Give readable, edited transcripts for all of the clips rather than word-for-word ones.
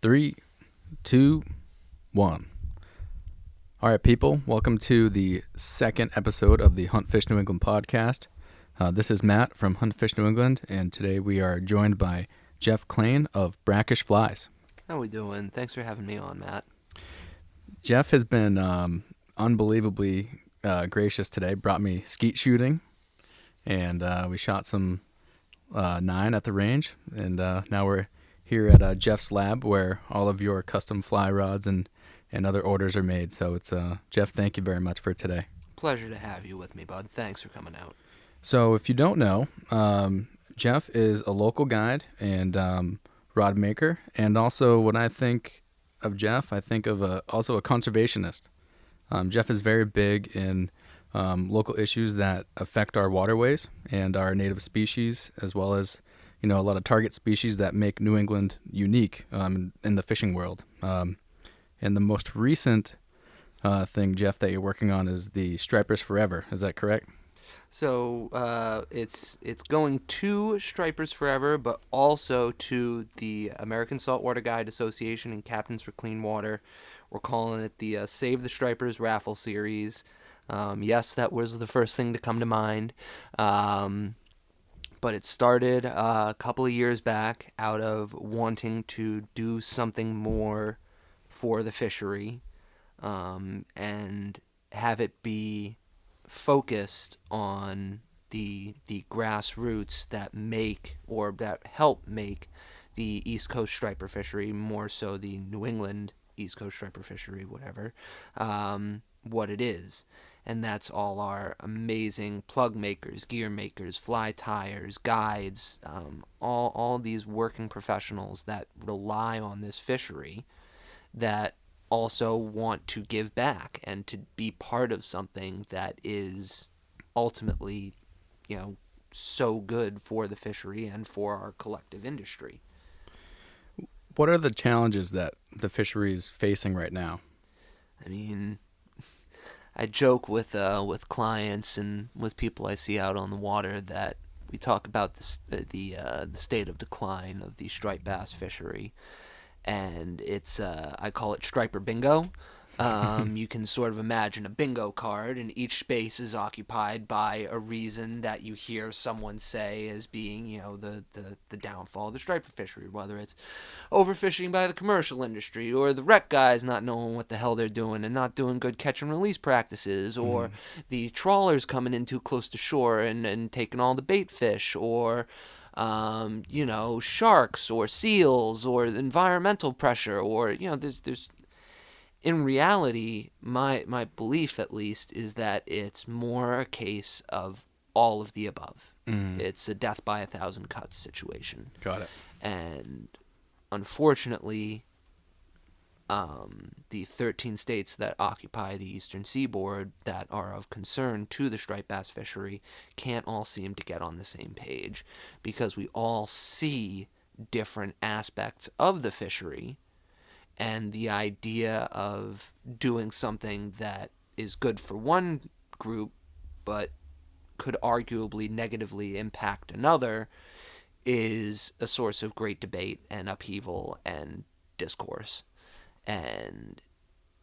Three, two, one. All right, people, welcome to the second episode of the Hunt Fish New England podcast. This is Matt from Hunt Fish New England, and today we are joined by Geoff Klane of Brackish Flies. How we doing? Thanks for having me on, Matt. Geoff has been unbelievably gracious today. Brought me skeet shooting, and we shot some 9 at the range, and now we're here at Geoff's lab where all of your custom fly rods and other orders are made. So it's Geoff, thank you very much for today. Pleasure to have you with me, bud. Thanks for coming out. So if you don't know, Geoff is a local guide and rod maker, and also when I think of Geoff, I think of also a conservationist. Geoff is very big in local issues that affect our waterways and our native species, as well as a lot of target species that make New England unique in the fishing world. And the most recent thing, Geoff, that you're working on is the Stripers Forever. Is that correct? So it's going to Stripers Forever, but also to the American Saltwater Guide Association and Captains for Clean Water. We're calling it the Save the Stripers Raffle Series. Yes, that was the first thing to come to mind. But it started a couple of years back out of wanting to do something more for the fishery and have it be focused on the grassroots that make or that help make the East Coast striper fishery, more so the New England East Coast striper fishery, whatever, what it is. And that's all our amazing plug makers, gear makers, fly tyers, guides, all these working professionals that rely on this fishery that also want to give back and to be part of something that is ultimately, so good for the fishery and for our collective industry. What are the challenges that the fishery is facing right now? I mean, I joke with clients and with people I see out on the water that we talk about the state of decline of the striped bass fishery, and it's I call it striper bingo. You can sort of imagine a bingo card, and each space is occupied by a reason that you hear someone say as being, the downfall of the striper fishery, whether it's overfishing by the commercial industry, or the wreck guys not knowing what the hell they're doing and not doing good catch and release practices, or the trawlers coming in too close to shore and taking all the bait fish, or sharks or seals or environmental pressure, or there's in reality, my belief at least is that it's more a case of all of the above. It's a death by 1,000 cuts situation. Got it. And unfortunately, the 13 states that occupy the eastern seaboard that are of concern to the striped bass fishery can't all seem to get on the same page, because we all see different aspects of the fishery, and the idea of doing something that is good for one group but could arguably negatively impact another is a source of great debate and upheaval and discourse. And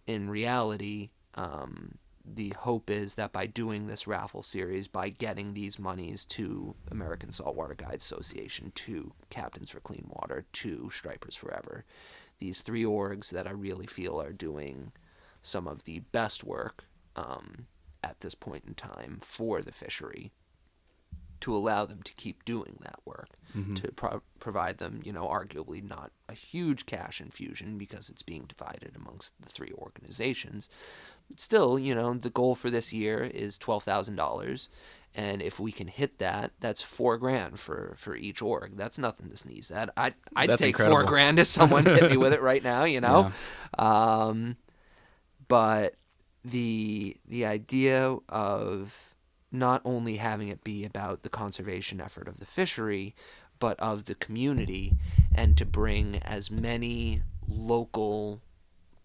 in reality, the hope is that by doing this raffle series, by getting these monies to American Saltwater Guide Association, to Captains for Clean Water, to Stripers Forever, these 3 orgs that I really feel are doing some of the best work at this point in time for the fishery, to allow them to keep doing that work, to provide them, arguably not a huge cash infusion because it's being divided amongst the 3 organizations. But still, the goal for this year is $12,000. And if we can hit that, that's $4,000 for each org. That's nothing to sneeze at. I'd take incredible. $4,000 if someone hit me with it right now, Yeah. But the idea of not only having it be about the conservation effort of the fishery, but of the community, and to bring as many local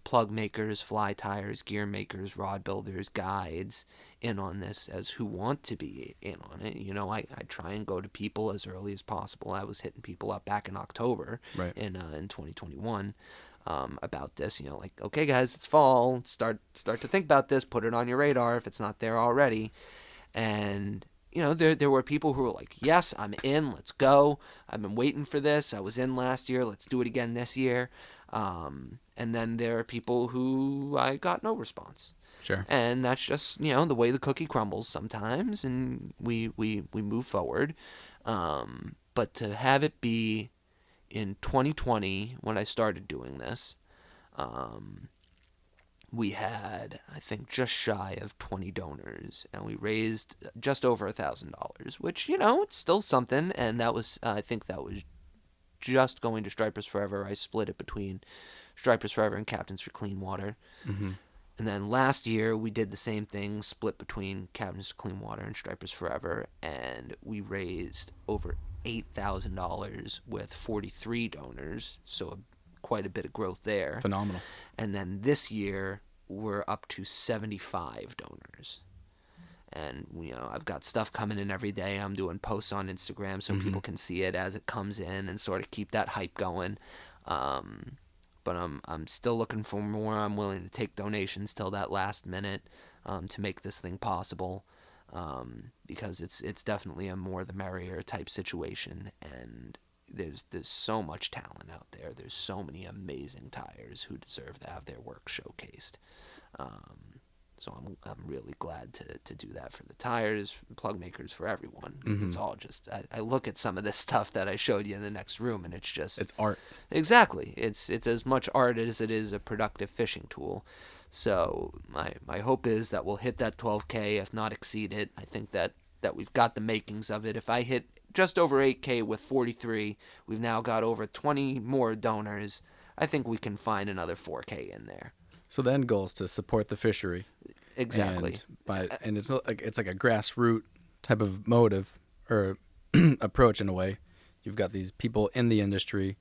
plug makers, fly tires, gear makers, rod builders, guides in on this as who want to be in on it. You know, I try and go to people as early as possible. I was hitting people up back in October Right. in 2021 about this. You know, like, okay, guys, it's fall. Start to think about this. Put it on your radar if it's not there already. And you know, there were people who were like, yes, I'm in, let's go. I've been waiting for this. I was in last year. Let's do it again this year. And then there are people who I got no response. Sure. And that's just, you know, the way the cookie crumbles sometimes, and we move forward. But to have it be in 2020 when I started doing this, we had, I think, just shy of 20 donors, and we raised just over $1,000, which, you know, it's still something. And that was, I think that was just going to Stripers Forever. I split it between Stripers Forever and Captains for Clean Water. Mm-hmm. And then last year we did the same thing, split between Captains for Clean Water and Stripers Forever, and we raised over $8,000 with 43 donors, so quite a bit of growth there. Phenomenal. And then this year we're up to 75 donors. And, you know, I've got stuff coming in every day. I'm doing posts on Instagram so people can see it as it comes in and sort of keep that hype going. But I'm still looking for more. I'm willing to take donations till that last minute to make this thing possible, because it's definitely a more the merrier type situation. And there's so much talent out there. There's so many amazing tires who deserve to have their work showcased. So I'm really glad to do that for the tires, plug makers, for everyone. It's all just, I look at some of this stuff that I showed you in the next room, and it's just, It's art. Exactly. It's as much art as it is a productive fishing tool. So my hope is that we'll hit that 12K, if not exceed it. I think that we've got the makings of it. If I hit just over 8K with 43, we've now got over 20 more donors. I think we can find another 4K in there. So the end goal is to support the fishery. Exactly. And it's like a grassroots type of motive or approach in a way. You've got these people in the industry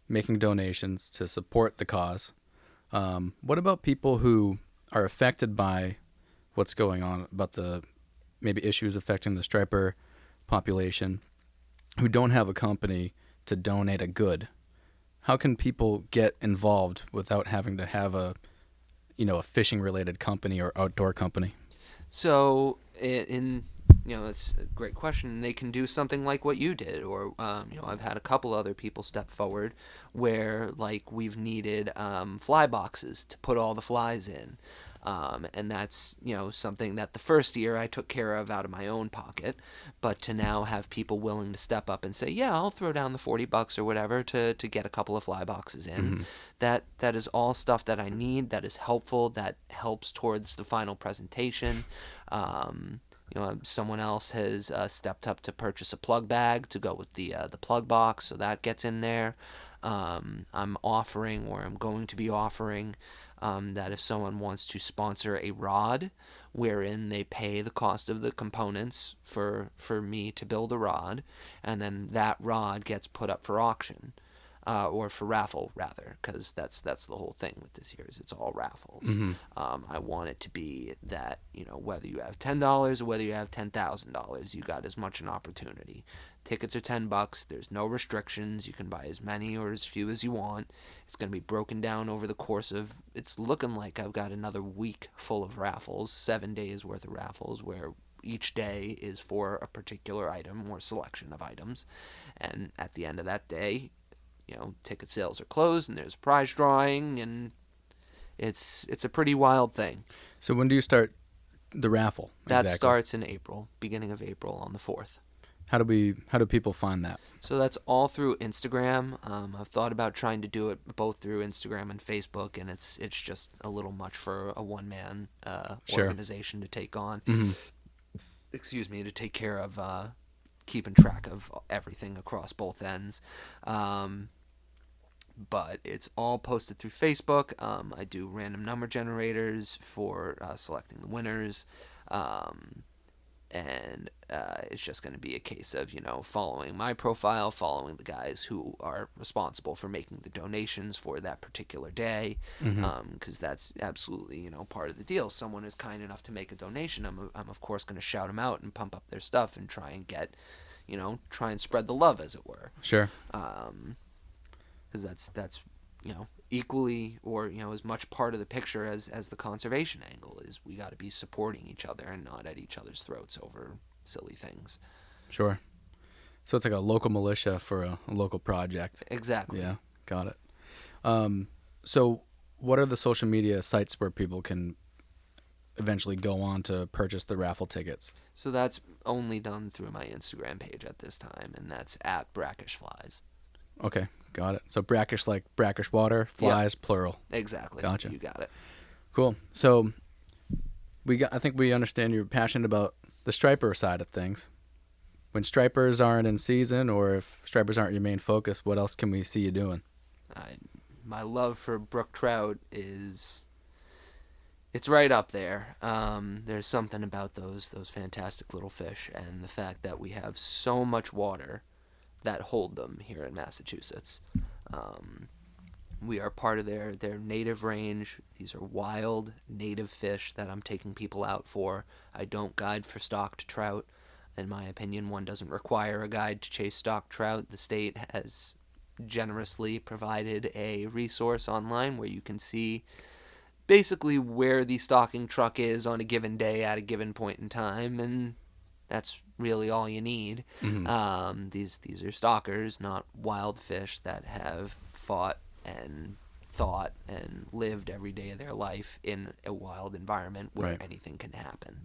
making donations to support the cause. What about people who are affected by what's going on, about the maybe issues affecting the striper population, who don't have a company to donate a good? How can people get involved without having to have a fishing related company or outdoor company? So that's a great question. They can do something like what you did, or I've had a couple other people step forward where, like, we've needed fly boxes to put all the flies in. And that's, something that the first year I took care of out of my own pocket, but to now have people willing to step up and say, yeah, I'll throw down the $40 or whatever to get a couple of fly boxes in. That is all stuff that I need, that is helpful, that helps towards the final presentation. Someone else has stepped up to purchase a plug bag to go with the plug box, so that gets in there. I'm offering, or I'm going to be offering, that if someone wants to sponsor a rod wherein they pay the cost of the components for me to build a rod, and then that rod gets put up for auction, or for raffle rather, because that's the whole thing with this year, is it's all raffles. I want it to be that, whether you have $10 or whether you have $10,000, you got as much an opportunity. Tickets are $10. There's no restrictions. You can buy as many or as few as you want. It's going to be broken down over the course of, it's looking like I've got another week full of raffles, 7 days worth of raffles, where each day is for a particular item or selection of items. And at the end of that day, ticket sales are closed and there's a prize drawing, and it's a pretty wild thing. So when do you start the raffle? That starts in April, beginning of April on the 4th. How do people find that? So that's all through Instagram. I've thought about trying to do it both through Instagram and Facebook, and it's just a little much for a one-man organization to take on. Excuse me, to take care of keeping track of everything across both ends. But it's all posted through Facebook. I do random number generators for selecting the winners. And it's just going to be a case of, following my profile, following the guys who are responsible for making the donations for that particular day, because that's absolutely, part of the deal. Someone is kind enough to make a donation, I'm of course going to shout them out and pump up their stuff and try and get, try and spread the love, as it were. Sure. Because that's equally, or as much part of the picture as the conservation angle is. We got to be supporting each other and not at each other's throats over silly things. Sure. So it's like a local militia for a local project. Exactly. Yeah, got it. So what are the social media sites where people can eventually go on to purchase the raffle tickets? So that's only done through my Instagram page at this time, and that's at Brackish Flies. Okay, got it. So brackish, like brackish water, flies, plural. Exactly. Gotcha. You got it. Cool. So I think we understand you're passionate about the striper side of things. When stripers aren't in season, or if stripers aren't your main focus, what else can we see you doing? My love for brook trout it's right up there. There's something about those fantastic little fish, and the fact that we have so much water that hold them here in Massachusetts. We are part of their native range. These are wild native fish that I'm taking people out for. I don't guide for stocked trout. In my opinion, one doesn't require a guide to chase stocked trout. The state has generously provided a resource online where you can see basically where the stocking truck is on a given day at a given point in time, and that's really all you need. These are stockers, not wild fish that have fought and thought and lived every day of their life in a wild environment where anything can happen.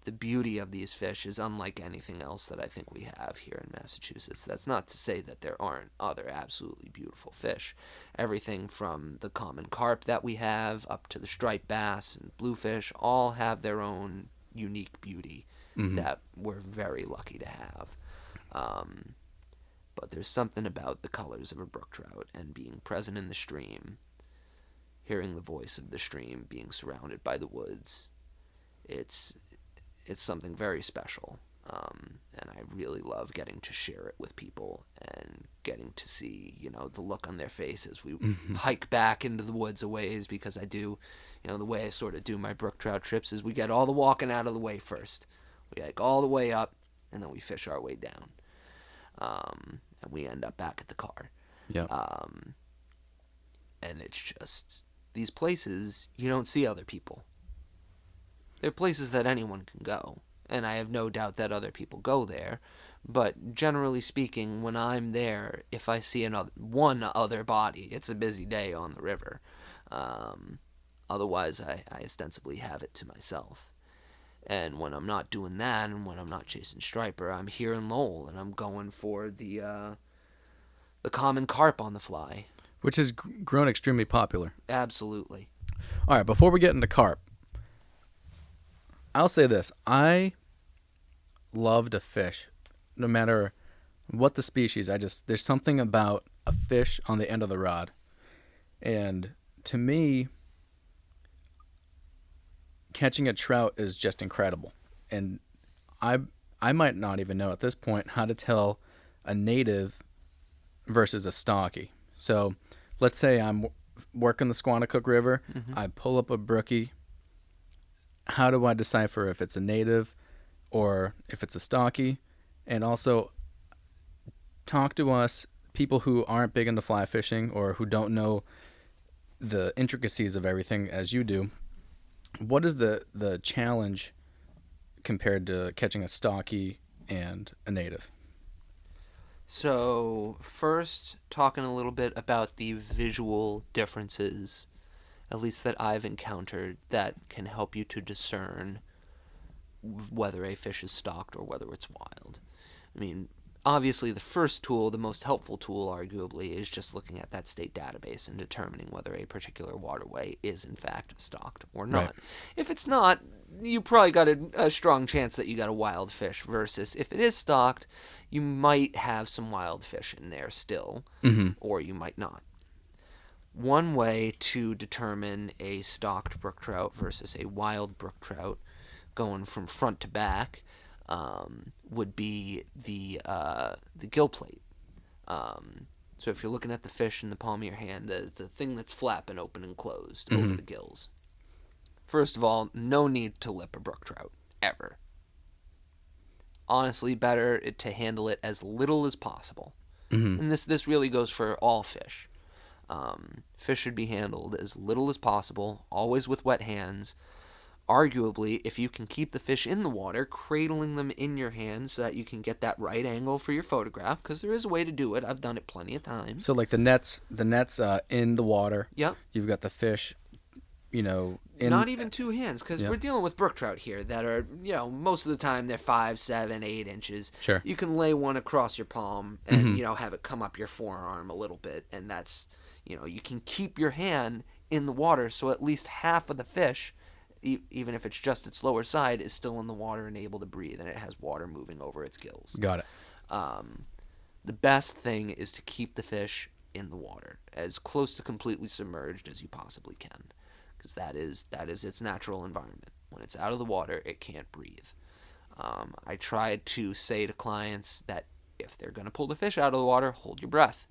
The beauty of these fish is unlike anything else that I think we have here in Massachusetts. That's not to say that there aren't other absolutely beautiful fish. Everything from the common carp that we have up to the striped bass and bluefish all have their own unique beauty that we're very lucky to have. But there's something about the colors of a brook trout and being present in the stream, hearing the voice of the stream, being surrounded by the woods. It's something very special, and I really love getting to share it with people and getting to see, the look on their face as we hike back into the woods a ways, because I do, the way I sort of do my brook trout trips is we get all the walking out of the way first. We hike all the way up, and then we fish our way down, and we end up back at the car. Yeah. And it's just, these places, you don't see other people. They're places that anyone can go, and I have no doubt that other people go there. But generally speaking, when I'm there, if I see one other body, it's a busy day on the river. Otherwise, I ostensibly have it to myself. And when I'm not doing that, and when I'm not chasing striper, I'm here in Lowell, and I'm going for the common carp on the fly. Which has grown extremely popular. Absolutely. All right, before we get into carp, I'll say this. I love to fish, no matter what the species. There's something about a fish on the end of the rod. And to me, catching a trout is just incredible. And I might not even know at this point how to tell a native versus a stocky. So let's say I'm working the Squannacook River. I pull up a brookie. How do I decipher if it's a native or if it's a stocky? And also, talk to us, people who aren't big into fly fishing or who don't know the intricacies of everything as you do. What is the challenge compared to catching a stocky and a native? So, first, talking a little bit about the visual differences, at least that I've encountered, that can help you to discern whether a fish is stocked or whether it's wild. I mean, obviously the first tool, the most helpful tool arguably, is just looking at that state database and determining whether a particular waterway is in fact stocked or not. Right. If it's not, you probably got a strong chance that you got a wild fish, versus if it is stocked, you might have some wild fish in there still, or you might not. One way to determine a stocked brook trout versus a wild brook trout going from front to back, would be the gill plate. So if you're looking at the fish in the palm of your hand, the thing that's flapping open and closed over the gills. First of all, no need to lip a brook trout, ever. Honestly, better to handle it as little as possible. And this really goes for all fish. Fish should be handled as little as possible, always with wet hands. Arguably, if you can keep the fish in the water, cradling them in your hands so that you can get that right angle for your photograph, because there is a way to do it. I've done it plenty of times. So like the net's in the water. Yep. You've got the fish, Not even two hands, because we're dealing with brook trout here that are, most of the time they're 5, 7, 8 inches. Sure. You can lay one across your palm and, have it come up your forearm a little bit, and that's, you can keep your hand in the water so at least half of the fish, even if it's just its lower side, is still in the water and able to breathe, and it has water moving over its gills. Got it. The best thing is to keep the fish in the water, as close to completely submerged as you possibly can, because that is its natural environment. When it's out of the water, it can't breathe. I try to say to clients that if they're going to pull the fish out of the water, hold your breath.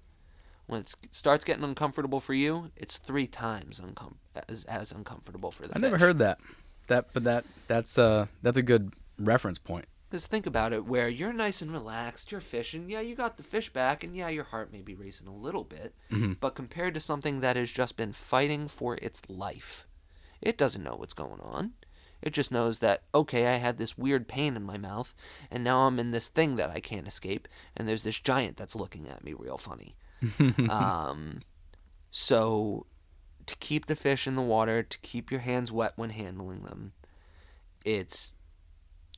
When it starts getting uncomfortable for you, it's 3 times as uncomfortable for the fish. I never heard that. That's a good reference point. Because think about it, where you're nice and relaxed, you're fishing, yeah, you got the fish back, and yeah, your heart may be racing a little bit, but compared to something that has just been fighting for its life, it doesn't know what's going on. It just knows that, okay, I had this weird pain in my mouth, and now I'm in this thing that I can't escape, and there's this giant that's looking at me real funny. So to keep the fish in the water, to keep your hands wet when handling them, it's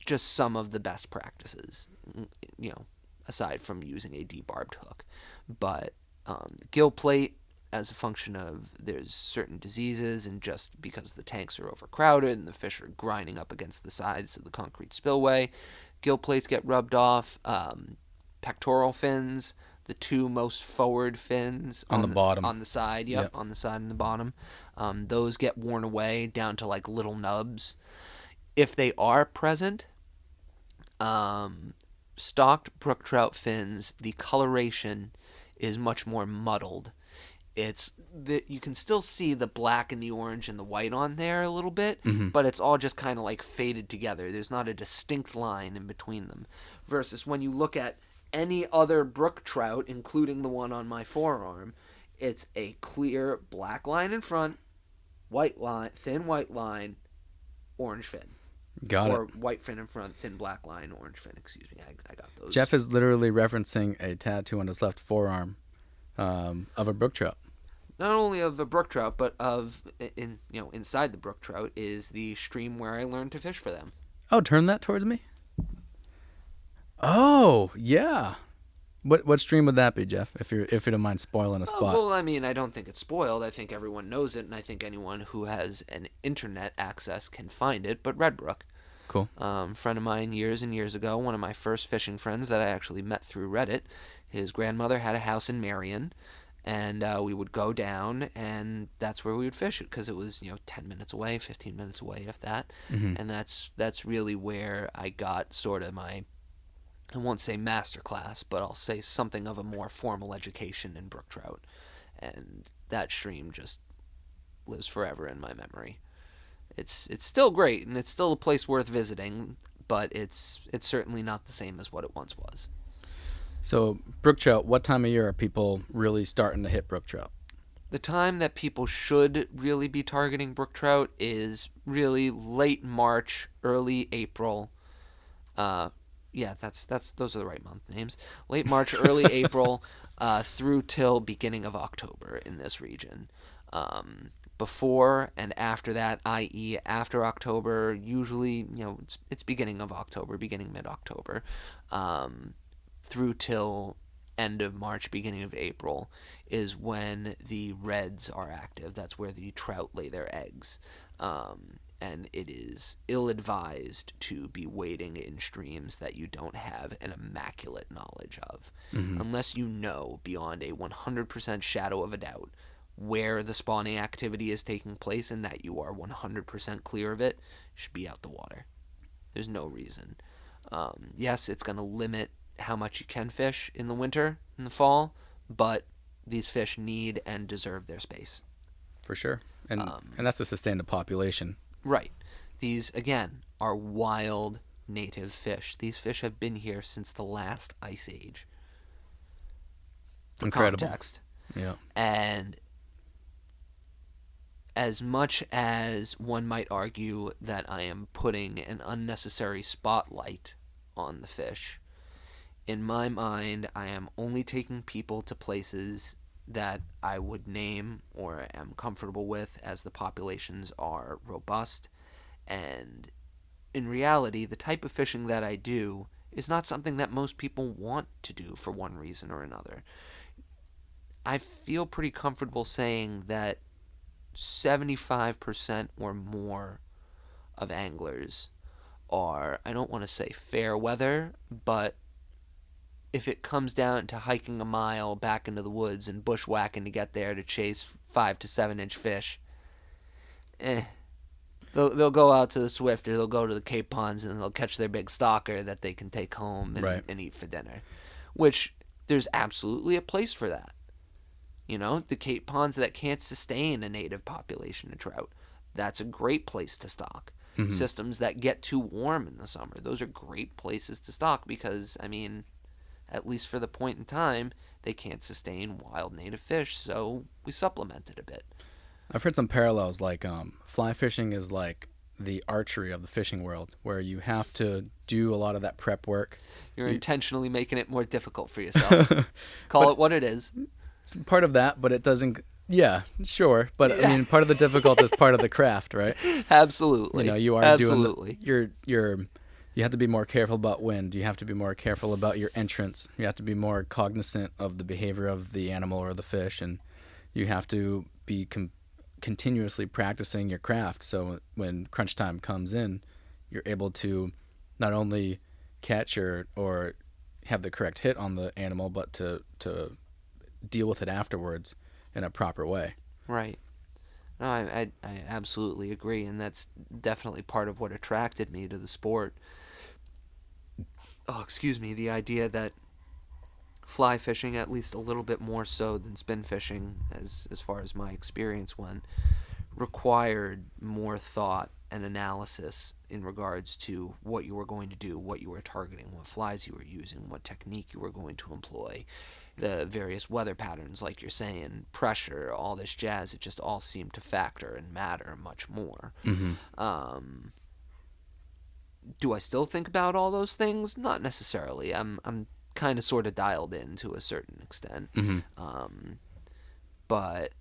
just some of the best practices, aside from using a debarbed hook. But gill plate, as a function of there's certain diseases, and just because the tanks are overcrowded and the fish are grinding up against the sides of the concrete spillway, gill plates get rubbed off. Pectoral fins, the 2 most forward fins on the bottom, on the side, on the side and the bottom, those get worn away down to like little nubs. If they are present, stocked brook trout fins, the coloration is much more muddled. You can still see the black and the orange and the white on there a little bit, but it's all just kind of like faded together. There's not a distinct line in between them. Versus when you look at any other brook trout, including the one on my forearm, it's a clear black line in front, white line, thin white line, orange fin. Got it. Or white fin in front, thin black line, orange fin. Excuse me, I got those. Geoff is literally referencing a tattoo on his left forearm of a brook trout. Not only of a brook trout, but inside the brook trout is the stream where I learned to fish for them. Oh, turn that towards me. Oh, yeah. What stream would that be, Geoff? If you don't mind spoiling a spot. Well, I mean, I don't think it's spoiled. I think everyone knows it, and I think anyone who has an internet access can find it. But Red Brook. Cool. Friend of mine years and years ago, one of my first fishing friends that I actually met through Reddit. His grandmother had a house in Marion, and we would go down, and that's where we would fish it, because it was 10 minutes away, 15 minutes away, if that. And that's really where I got sort of my, I won't say master class, but I'll say something of a more formal education in brook trout. And that stream just lives forever in my memory. It's still great, and it's still a place worth visiting, but it's certainly not the same as what it once was. So, brook trout, what time of year are people really starting to hit brook trout? The time that people should really be targeting brook trout is really late March, early April. Those are the right month names. Late March, early April, through till beginning of October in this region. Before and after that, i.e. after October, usually, it's beginning of October, beginning mid-October, through till end of March, beginning of April, is when the reds are active. That's where the trout lay their eggs. And it is ill-advised to be wading in streams that you don't have an immaculate knowledge of. Unless you know beyond a 100% shadow of a doubt where the spawning activity is taking place and that you are 100% clear of it, you should be out the water. There's no reason. Yes, it's going to limit how much you can fish in the winter and the fall, but these fish need and deserve their space. For sure. And that's to sustain the population. Right. These, again, are wild native fish. These fish have been here since the last ice age. For Incredible. context. Yeah. And as much as one might argue that I am putting an unnecessary spotlight on the fish, in my mind, I am only taking people to places that I would name or am comfortable with, as the populations are robust. And in reality, the type of fishing that I do is not something that most people want to do for one reason or another. I feel pretty comfortable saying that 75% or more of anglers are, I don't want to say fair weather, but if it comes down to hiking a mile back into the woods and bushwhacking to get there to chase 5 to 7 inch fish, they'll go out to the Swift, or they'll go to the Cape Ponds, and they'll catch their big stalker that they can take home and eat for dinner. Which, there's absolutely a place for that. You know, the Cape Ponds that can't sustain a native population of trout, that's a great place to stock. Mm-hmm. Systems that get too warm in the summer, those are great places to stock because, I mean, at least for the point in time, they can't sustain wild native fish, so we supplement it a bit. I've heard some parallels, like fly fishing is like the archery of the fishing world, where you have to do a lot of that prep work. You're intentionally making it more difficult for yourself. Call it what it is. Part of that, but it doesn't. Yeah, sure, but I mean, part of the difficult is part of the craft, right? Absolutely. You know, you are Absolutely. doing. You have to be more careful about wind. You have to be more careful about your entrance. You have to be more cognizant of the behavior of the animal or the fish, and you have to be continuously practicing your craft. So when crunch time comes in, you're able to not only catch or have the correct hit on the animal, but to deal with it afterwards in a proper way. Right. No, I absolutely agree, and that's definitely part of what attracted me to the sport. Oh, excuse me, the idea that fly fishing, at least a little bit more so than spin fishing, as far as my experience went, required more thought and analysis in regards to what you were going to do, what you were targeting, what flies you were using, what technique you were going to employ, the various weather patterns, like you're saying, pressure, all this jazz. It just all seemed to factor and matter much more. Mm-hmm. Do I still think about all those things? Not necessarily. I'm kind of sort of dialed in to a certain extent. Mm-hmm. But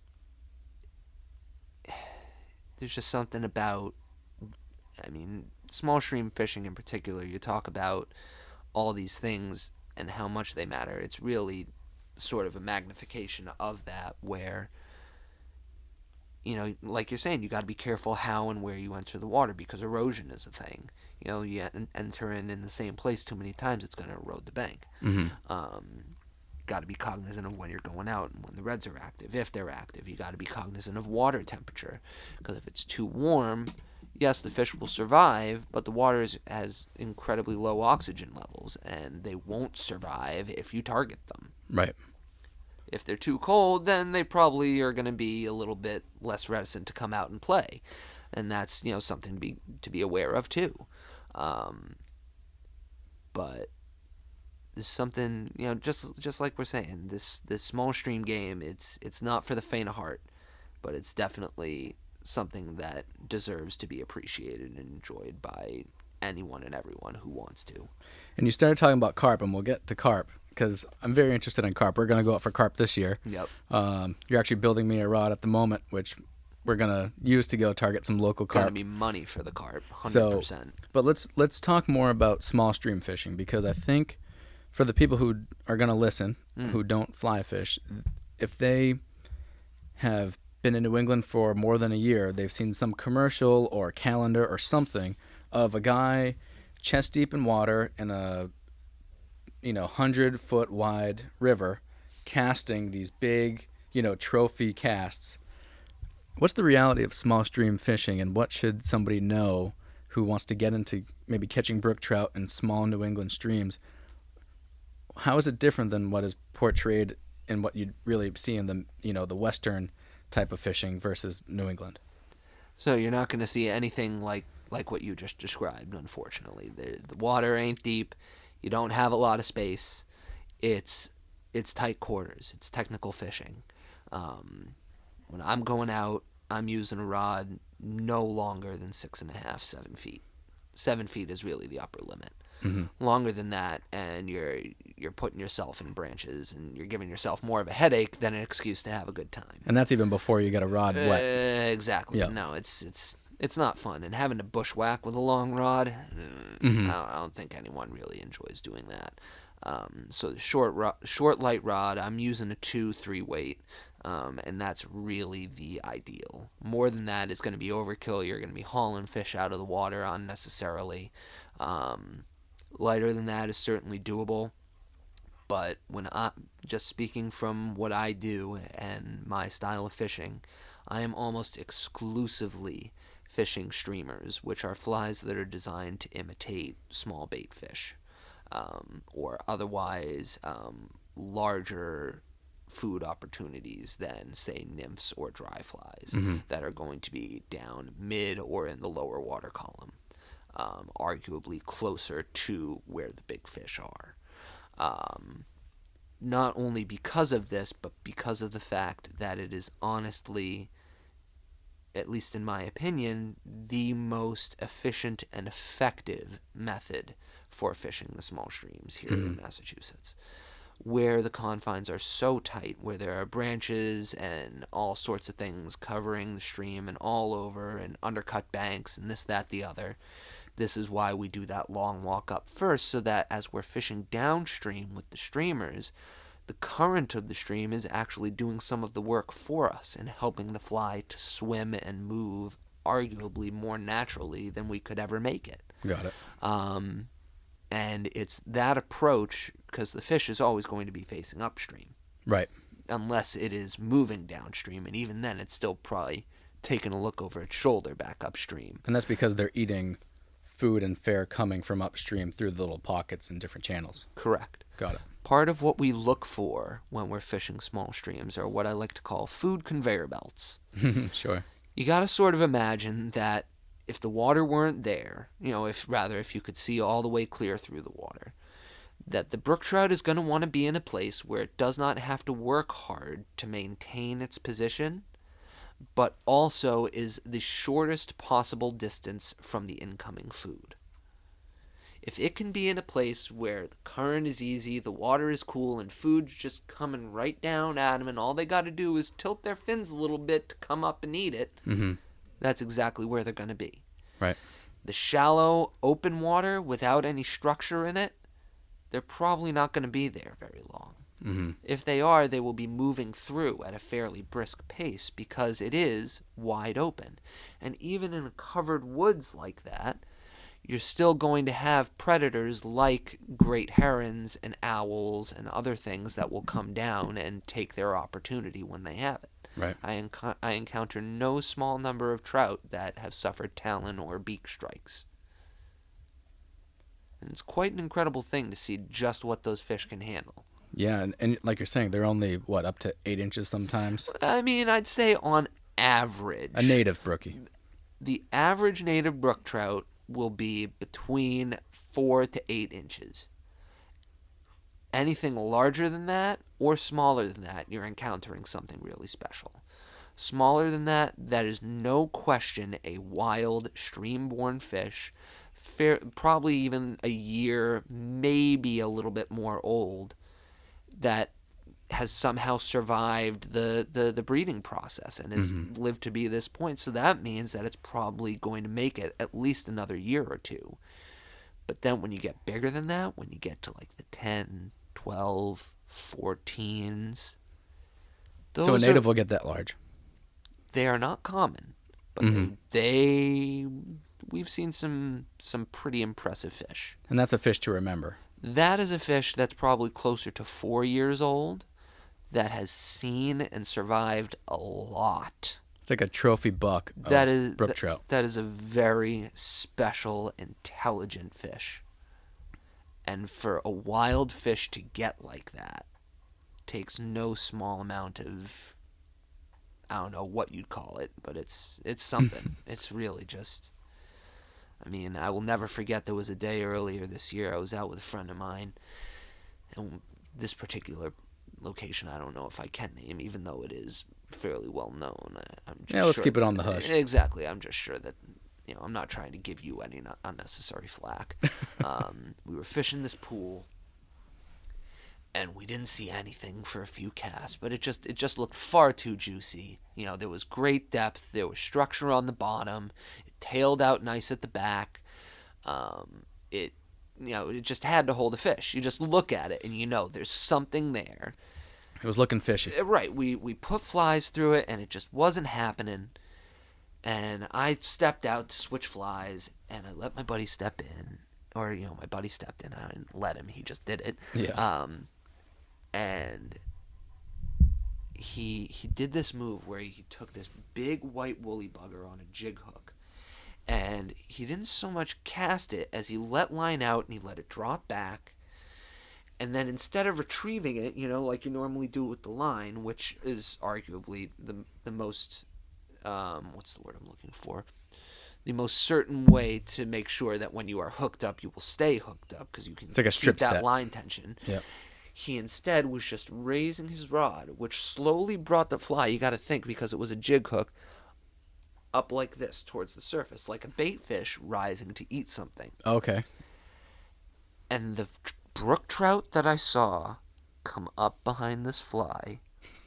there's just something about, I mean, small stream fishing in particular, you talk about all these things and how much they matter. It's really sort of a magnification of that, where, you know, like you're saying, you got to be careful how and where you enter the water, because erosion is a thing. You know, you enter in the same place too many times, it's going to erode the bank. Mm-hmm. Got to be cognizant of when you're going out and when the reds are active. If they're active, you got to be cognizant of water temperature, because if it's too warm, yes, the fish will survive, but the water has incredibly low oxygen levels, and they won't survive if you target them. Right. If they're too cold, then they probably are going to be a little bit less reticent to come out and play, and that's, you know, something to be aware of too. But there's something, you know, just like we're saying, this small stream game, it's not for the faint of heart, but it's definitely something that deserves to be appreciated and enjoyed by anyone and everyone who wants to. And you started talking about carp, and we'll get to carp, because I'm very interested in carp. We're going to go out for carp this year. Yep. You're actually building me a rod at the moment, which we're going to use to go target some local carp. Going to be money for the carp, 100%. So, but let's talk more about small stream fishing, because I think for the people who are going to listen, who don't fly fish, if they have been in New England for more than a year, they've seen some commercial or calendar or something of a guy chest deep in water in a 100-foot wide river casting these big, trophy casts. What's the reality of small stream fishing, and what should somebody know who wants to get into maybe catching brook trout in small New England streams, how is it different than what is portrayed in what you'd really see in the Western type of fishing versus New England? So you're not going to see anything like what you just described, unfortunately. The water ain't deep. You don't have a lot of space. It's tight quarters. It's technical fishing. When I'm going out, I'm using a rod no longer than 6.5, 7 feet. 7 feet is really the upper limit. Mm-hmm. Longer than that, and you're putting yourself in branches, and you're giving yourself more of a headache than an excuse to have a good time. And that's even before you get a rod wet. Exactly. Yep. No, it's not fun, and having to bushwhack with a long rod, Mm-hmm. I don't think anyone really enjoys doing that. So the short light rod, I'm using a 2-3 weight. And that's really the ideal. More than that is going to be overkill. You're going to be hauling fish out of the water unnecessarily. Lighter than that is certainly doable. But just speaking from what I do and my style of fishing, I am almost exclusively fishing streamers, which are flies that are designed to imitate small bait fish, or otherwise larger food opportunities than, say, nymphs or dry flies that are going to be down mid or in the lower water column, arguably closer to where the big fish are. Not only because of this, but because of the fact that it is honestly, at least in my opinion, the most efficient and effective method for fishing the small streams here in Massachusetts, where the confines are so tight, where there are branches and all sorts of things covering the stream and all over, and undercut banks and this, that, the other. This is why we do that long walk up first, so that as we're fishing downstream with the streamers, the current of the stream is actually doing some of the work for us and helping the fly to swim and move arguably more naturally than we could ever make it. Got it. And it's that approach, because the fish is always going to be facing upstream. Right. Unless it is moving downstream, and even then it's still probably taking a look over its shoulder back upstream. And that's because they're eating food and fare coming from upstream through the little pockets in different channels. Correct. Got it. Part of what we look for when we're fishing small streams are what I like to call food conveyor belts. Sure. You got to sort of imagine that if the water weren't there, if you could see all the way clear through the water, that the brook trout is going to want to be in a place where it does not have to work hard to maintain its position, but also is the shortest possible distance from the incoming food. If it can be in a place where the current is easy, the water is cool, and food's just coming right down at them, and all they got to do is tilt their fins a little bit to come up and eat it, that's exactly where they're going to be. Right. The shallow, open water without any structure in it, they're probably not going to be there very long. If they are, they will be moving through at a fairly brisk pace because it is wide open. And even in covered woods like that, you're still going to have predators like great herons and owls and other things that will come down and take their opportunity when they have it. Right. I encounter no small number of trout that have suffered talon or beak strikes. And it's quite an incredible thing to see just what those fish can handle. Yeah, and like you're saying, they're only, up to 8 inches sometimes? I mean, I'd say on average. A native brookie. The average native brook trout will be between 4 to 8 inches. Anything larger than that or smaller than that, you're encountering something really special. Smaller than that, that is no question a wild, stream-born fish, probably even a year, maybe a little bit more old, that has somehow survived the breeding process and has lived to be this point. So that means that it's probably going to make it at least another year or two. But then when you get bigger than that, when you get to like the 10, 12, 14s, So a native will get that large. They are not common, but we've seen some pretty impressive fish. And that's a fish to remember. That is a fish that's probably closer to 4 years old that has seen and survived a lot It's like a trophy buck of That is brook trout. that is a very special, intelligent fish. And for a wild fish to get like that takes no small amount of, I don't know what you'd call it, but it's something. It's really just, I mean, I will never forget there was a day earlier this year I was out with a friend of mine, and this particular location I don't know if I can name, even though it is fairly well known. I'm just Let's sure keep it on the hush. Exactly. I'm just sure that, I'm not trying to give you any unnecessary flack. We were fishing this pool, and we didn't see anything for a few casts, but it just looked far too juicy. There was great depth, there was structure on the bottom, it tailed out nice at the back. It just had to hold a fish. You just look at it and there's something there. It was looking fishy. Right. We put flies through it, and it just wasn't happening. And I stepped out to switch flies, and I let my buddy step in. Or, my buddy stepped in. I didn't let him. He just did it. Yeah. And he did this move where he took this big white woolly bugger on a jig hook. And he didn't so much cast it as he let line out and he let it drop back. And then instead of retrieving it, like you normally do with the line, which is arguably the most, what's the word I'm looking for? The most certain way to make sure that when you are hooked up, you will stay hooked up because you can It's like a strip keep that set. line tension. Yep. He instead was just raising his rod, which slowly brought the fly, you got to think, because it was a jig hook, up like this towards the surface, like a bait fish rising to eat something. Okay. And the brook trout that I saw come up behind this fly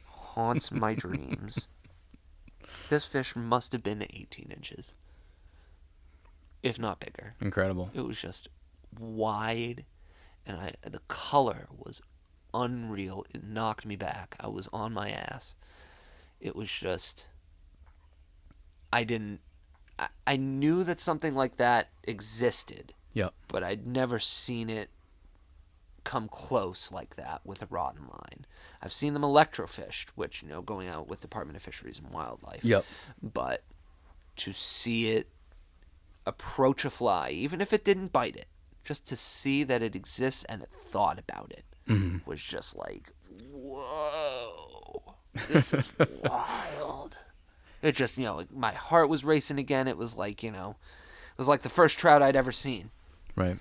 haunts my dreams. This fish must have been 18 inches, if not bigger. Incredible. It was just wide, and the color was unreal. It knocked me back. I was on my ass. It was just, I knew that something like that existed. Yep. But I'd never seen it come close like that with a rod and line. I've seen them electrofished, which, going out with Department of Fisheries and Wildlife. Yep. But to see it approach a fly, even if it didn't bite it, just to see that it exists and it thought about it, was just like, whoa, this is wild. It just, my heart was racing again. It was like, it was like the first trout I'd ever seen. Right.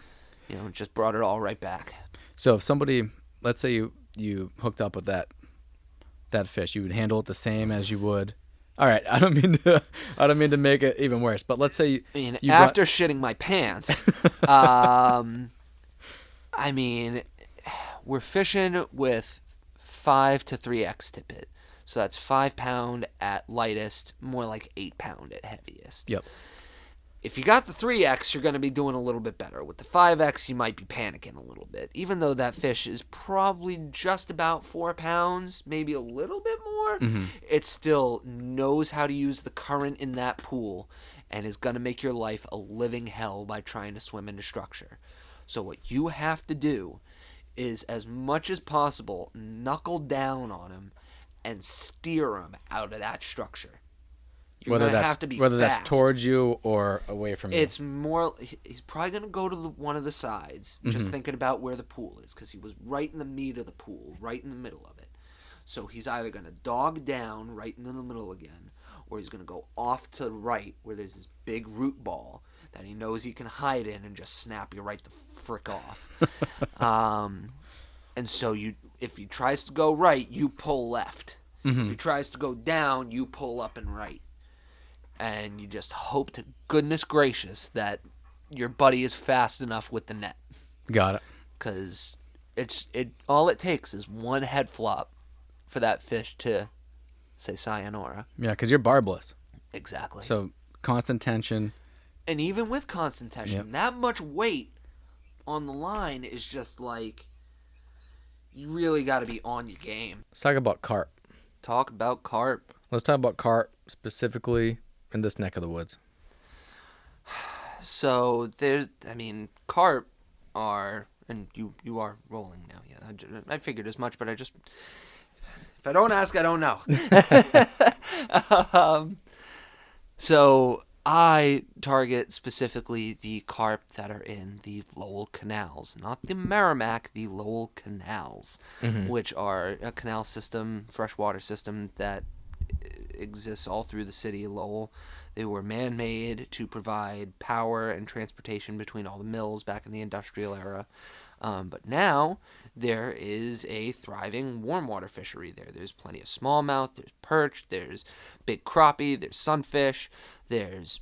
It just brought it all right back. So if somebody, let's say you hooked up with that fish, you would handle it the same as you would. All right, I don't mean to make it even worse, but let's say after shitting my pants, we're fishing with 5 to 3x tippet. So that's 5 pound at lightest, more like 8 pound at heaviest. Yep. If you got the 3x, you're going to be doing a little bit better. With the 5x, you might be panicking a little bit. Even though that fish is probably just about 4 pounds, maybe a little bit more, it still knows how to use the current in that pool and is going to make your life a living hell by trying to swim into structure. So what you have to do is, as much as possible, knuckle down on him and steer him out of that structure. You're whether gonna that's have to be whether fast. that's towards you or away from you. It's more. He's probably gonna go to one of the sides, just thinking about where the pool is, because he was right in the meat of the pool, right in the middle of it. So he's either gonna dog down right in the middle again, or he's gonna go off to the right where there's this big root ball that he knows he can hide in and just snap you right the frick off. And so if he tries to go right, you pull left. If he tries to go down, you pull up and right. And you just hope to goodness gracious that your buddy is fast enough with the net. Got it. Because all it takes is one head flop for that fish to say sayonara. Yeah, because you're barbless. Exactly. So constant tension. And even with constant tension, that much weight on the line is just like, you really got to be on your game. Let's talk about carp. Talk about carp. Let's talk about carp specifically in this neck of the woods. So carp are, and you are rolling now. Yeah, I figured as much, but if I don't ask, I don't know. So I target specifically the carp that are in the Lowell canals, not the Merrimack, the Lowell canals, Mm-hmm. which are a canal system, freshwater system that exists all through the city of Lowell. They were man-made to provide power and transportation between all the mills back in the industrial era. But now there is a thriving warm water fishery there. There's plenty of smallmouth, there's perch, there's big crappie, there's sunfish, there's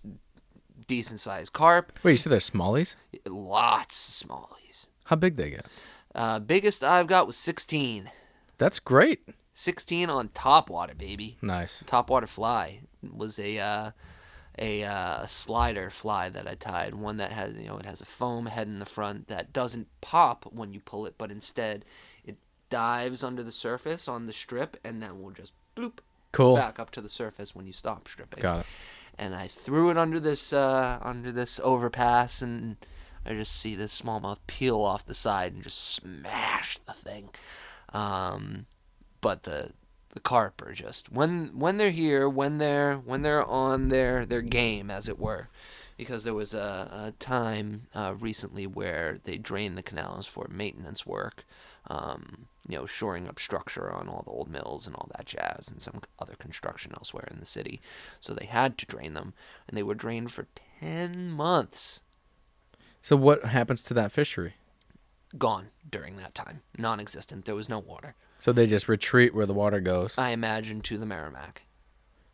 decent sized carp, Wait, you said they're smallies? lots of smallies. How big they get? Biggest I've got was 16. That's great. 16 on topwater, baby. Nice. Topwater fly was a slider fly that I tied. One that has, it has a foam head in the front that doesn't pop when you pull it, but instead it dives under the surface on the strip and then will just bloop Cool. back up to the surface when you stop stripping. Got it. And I threw it under this overpass, and I just see this smallmouth peel off the side and just smash the thing. But the carp are just when they're here, when they're on their game, as it were, because there was a time recently where they drained the canals for maintenance work, shoring up structure on all the old mills and all that jazz, and some other construction elsewhere in the city. So they had to drain them, and they were drained for 10 months. So what happens to that fishery? Gone during that time, non-existent. There was no water. So they just retreat where the water goes, I imagine to the Merrimack.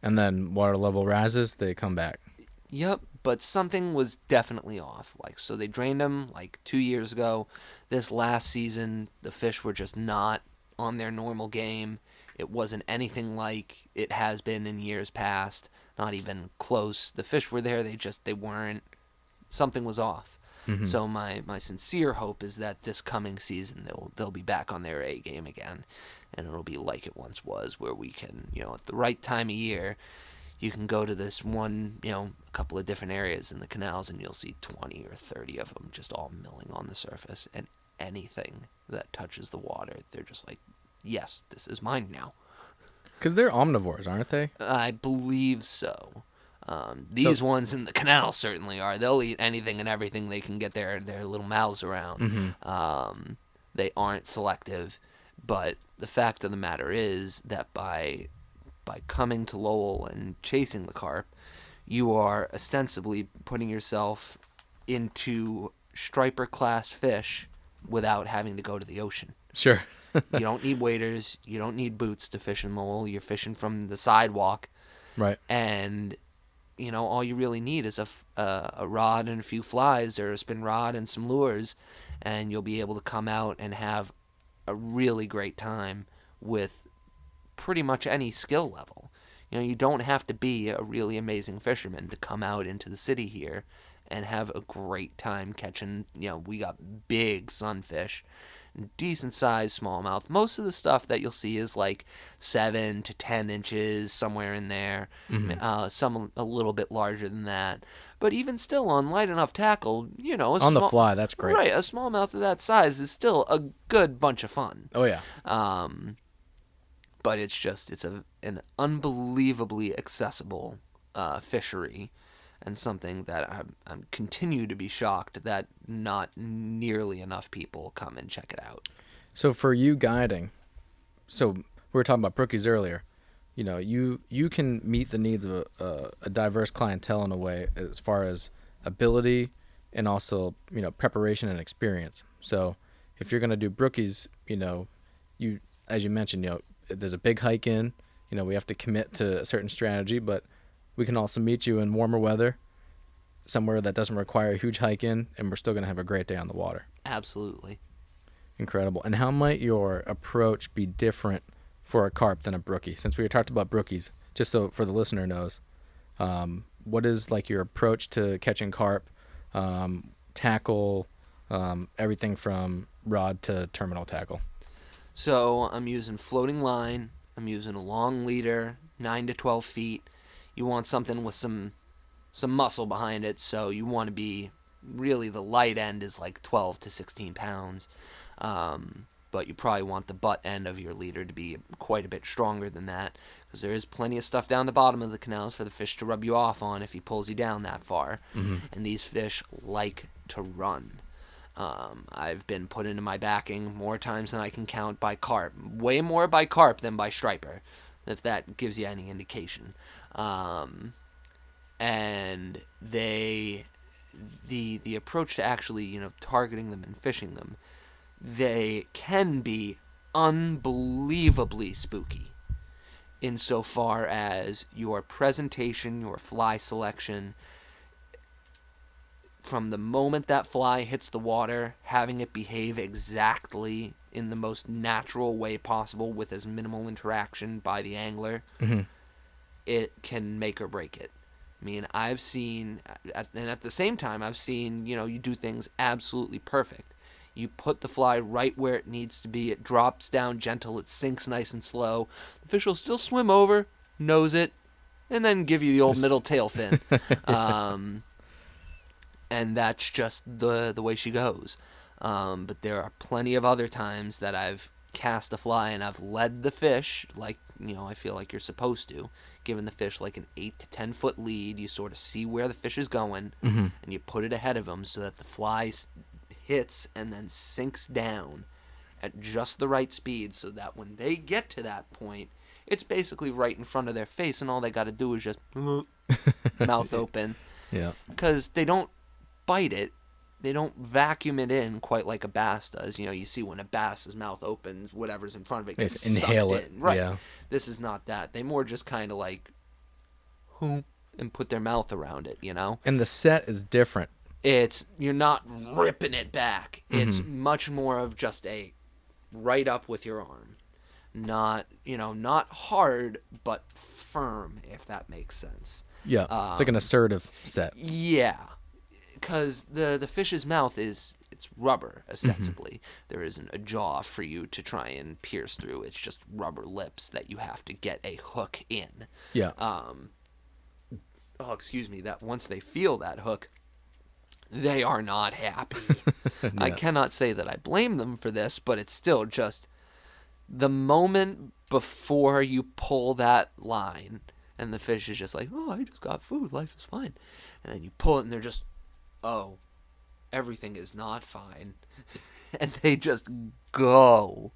and then water level rises, they come back. Yep, but something was definitely off. So they drained them 2 years ago. This last season, the fish were just not on their normal game. It wasn't anything like it has been in years past. Not even close. The fish were there. They weren't. Something was off. Mm-hmm. So my sincere hope is that this coming season they'll be back on their A game again, and it'll be like it once was, where we can, at the right time of year, you can go to this one, a couple of different areas in the canals, and you'll see 20 or 30 of them just all milling on the surface, and anything that touches the water, they're just like, yes, this is mine now. Because they're omnivores, aren't they? I believe so. These ones in the canal certainly are. They'll eat anything and everything they can get their little mouths around. Mm-hmm. They aren't selective, but the fact of the matter is that by coming to Lowell and chasing the carp, you are ostensibly putting yourself into striper class fish without having to go to the ocean. Sure. You don't need waders. You don't need boots to fish in Lowell. You're fishing from the sidewalk. Right. And all you really need is a rod and a few flies, or a spin rod and some lures, and you'll be able to come out and have a really great time with pretty much any skill level. You don't have to be a really amazing fisherman to come out into the city here and have a great time catching, we got big sunfish, decent sized smallmouth. Most of the stuff that you'll see is 7 to 10 inches, somewhere in there. Mm-hmm. Some a little bit larger than that. But even still, on light enough tackle, On the fly, that's great. Right, a smallmouth of that size is still a good bunch of fun. Oh, yeah. But it's an unbelievably accessible fishery, and something that I'm continue to be shocked that not nearly enough people come and check it out. So for you guiding, so we were talking about brookies earlier. You can meet the needs of a diverse clientele in a way, as far as ability and also preparation and experience. So if you're gonna do brookies, you, as you mentioned, there's a big hike in. We have to commit to a certain strategy, but we can also meet you in warmer weather, somewhere that doesn't require a huge hike in, and we're still going to have a great day on the water. Absolutely. Incredible. And how might your approach be different for a carp than a brookie? Since we talked about brookies, just so for the listener knows, what is your approach to catching carp, tackle, everything from rod to terminal tackle? So I'm using floating line. I'm using a long leader, 9 to 12 feet. You want something with some muscle behind it, so you want to be, really the light end is 12 to 16 pounds. but you probably want the butt end of your leader to be quite a bit stronger than that, because there is plenty of stuff down the bottom of the canals for the fish to rub you off on if he pulls you down that far. And these fish like to run. I've been put into my backing more times than I can count by carp. Way more by carp than by striper, if that gives you any indication. And the approach to actually, targeting them and fishing them, they can be unbelievably spooky insofar as your presentation, your fly selection. From the moment that fly hits the water, having it behave exactly in the most natural way possible with as minimal interaction by the angler, it can make or break it. I mean, I've seen, and at the same time, I've seen, you do things absolutely perfect. You put the fly right where it needs to be. It drops down gentle. It sinks nice and slow. The fish will still swim over, nose it, and then give you the old middle tail fin. And that's just the way she goes. But there are plenty of other times that I've cast a fly and I've led the fish like, I feel like you're supposed to. Given the fish like an 8 to 10 foot lead, you sort of see where the fish is going, and you put it ahead of them so that the fly hits and then sinks down at just the right speed, so that when they get to that point, it's basically right in front of their face, and all they got to do is just mouth open. Yeah. Because they don't bite it. They don't vacuum it in quite like a bass does. You see when a bass's mouth opens, whatever's in front of it gets inhale sucked it. in. Right. Yeah. This is not that. They more just kind of like whoop and put their mouth around it, And the set is different. You're not ripping it back. It's much more of just a right up with your arm. Not hard, but firm, if that makes sense. Yeah. It's like an assertive set. Yeah. Because the fish's mouth it's rubber, ostensibly. There isn't a jaw for you to try and pierce through. It's just rubber lips that you have to get a hook in. Yeah. That once they feel that hook, they are not happy. Yeah. I cannot say that I blame them for this, but it's still just the moment before you pull that line and the fish is just like, oh, I just got food, life is fine. And then you pull it and they're just, oh, everything is not fine. And they just go.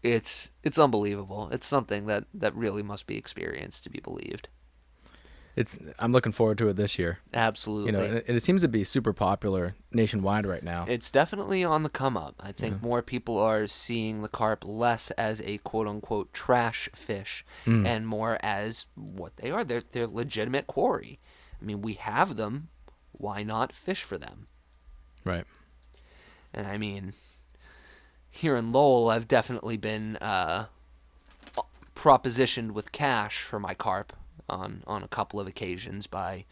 It's unbelievable. It's something that really must be experienced to be believed. I'm looking forward to it this year. Absolutely. And it seems to be super popular nationwide right now. It's definitely on the come up. I think more people are seeing the carp less as a quote unquote trash fish and more as what they are. They're legitimate quarry. I mean, we have them. Why not fish for them? Right. And I mean, here in Lowell, I've definitely been propositioned with cash for my carp on a couple of occasions by,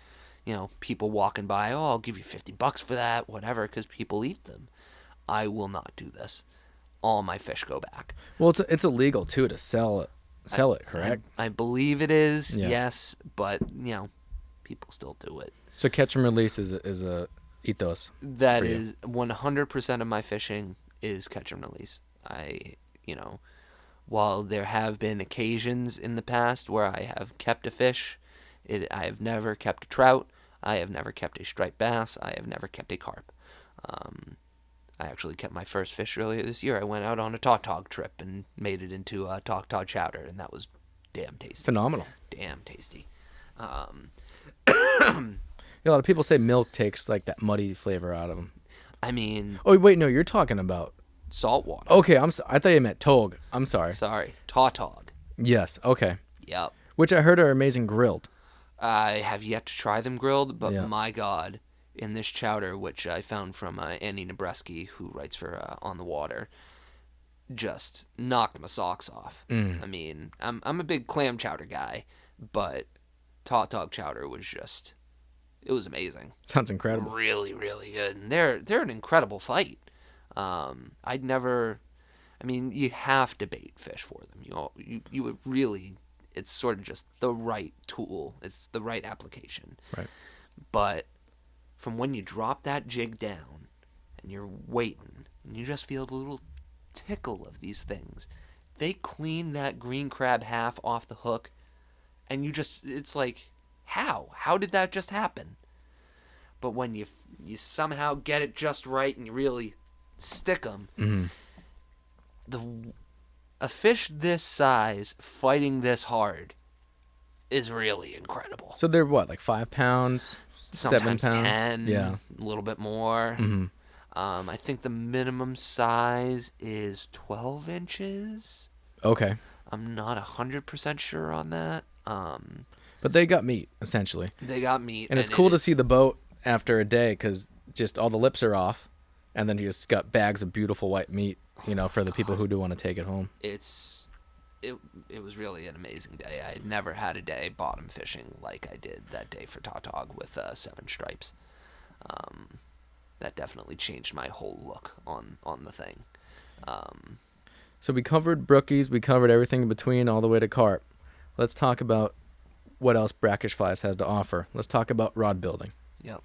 people walking by. Oh, I'll give you $50 for that, whatever, because people eat them. I will not do this. All my fish go back. Well, it's illegal too to sell it, correct? I believe it is, Yeah. yes, but people still do it. So catch and release is a ethos. That for you. is 100% of my fishing is catch and release. While there have been occasions in the past where I have kept a fish, I have never kept a trout, I have never kept a striped bass, I have never kept a carp. I actually kept my first fish earlier this year. I went out on a tautog trip and made it into a tautog chowder, and that was damn tasty. Phenomenal. Damn tasty. A lot of people say milk takes like that muddy flavor out of them. I mean... Oh, wait, no, you're talking about... Salt water. Okay, I thought you meant tog. I'm sorry. Sorry. Tautog. Yes, okay. Yep. Which I heard are amazing grilled. I have yet to try them grilled, but Yeah. my God, in this chowder, which I found from Andy Nabreski, who writes for On the Water, just knocked my socks off. I mean, I'm a big clam chowder guy, but tautog chowder was just... It was amazing. Sounds incredible. Really, really good. And they're an incredible fight. I'd never... I mean, you have to bait fish for them. You would really... It's sort of just the right tool. It's the right application. Right. But from when you drop that jig down and you're waiting and you just feel the little tickle of these things. They clean that green crab half off the hook, and it's like, how did that just happen? But when you somehow get it just right and you really stick them, a fish this size fighting this hard is really incredible. So they're what, like 5 pounds, Sometimes 7 pounds? 10, Yeah. a little bit more. I think the minimum size is 12 inches. Okay. I'm not 100% sure on that. But they got meat, essentially. They got meat. And it's cool to see the boat after a day because just all the lips are off. And then you just got bags of beautiful white meat, for the people who do want to take it home. It was really an amazing day. I had never had a day bottom fishing like I did that day for tautog with 7 stripes. That definitely changed my whole look on the thing. So we covered brookies, we covered everything in between all the way to carp. Let's talk about what else Brackish Flies has to offer. Let's talk about rod building. Yep.